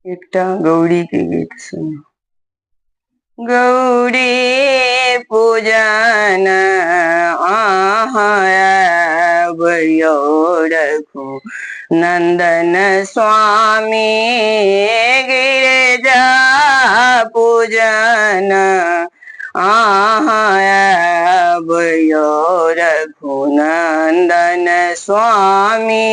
एकटा गौरी के गीत सुनो। गौरी पूजन आयो रघु नंदन स्वामी, गिरजा पूजन आयो रघु नंदन स्वामी।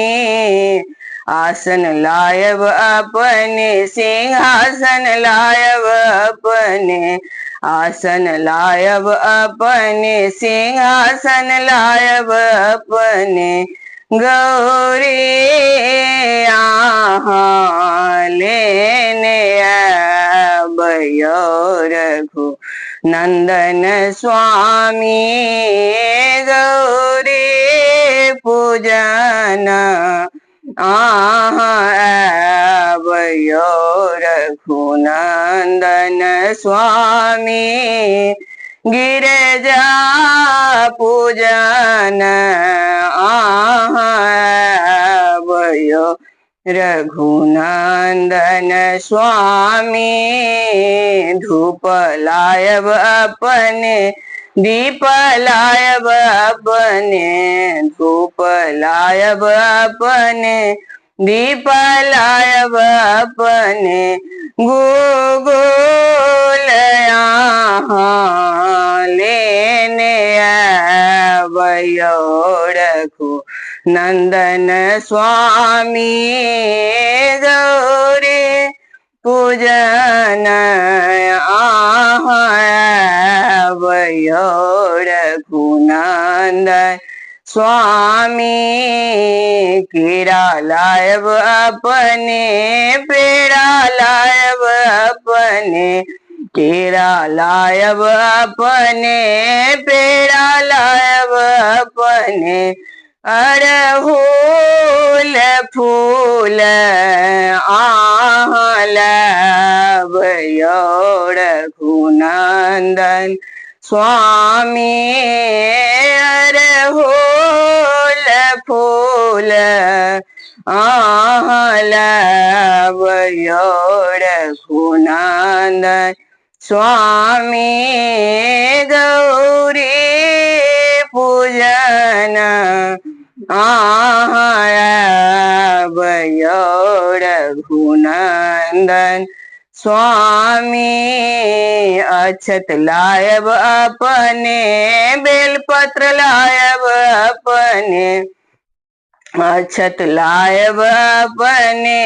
आसन लायब अपने सिंहासन लायब अपने, आसन लायब अपने सिंहासन लायब अपने। गौरी यहाँ लेने आयो रघु नंदन स्वामी, गौरी पूजन आयो रघुनंदन स्वामी। गिरजा पूजन आयो रघुनंदन स्वामी। धूप लायब अपने दीप लायब अपने, धूप लायब अपने दीप लायब अपने। गूगल यहाँ लेने आयो रघु नंदन स्वामी, गौरी पूजन आयो रघुनंदन स्वामी। कीड़ा लायब अपने पेड़ा लायब अपने, कीड़ा लायब अपने पेड़ा लायब अपने। अड़हुल फूल लायो रघुनंदन स्वामी, अड़हुल फूल लायो रघुनंदन स्वामी। गौरी पूजन आयो रघुनंदन स्वामी। अक्षत लायब अपने बेलपत्र लायब अपने, अक्षत लायब अपने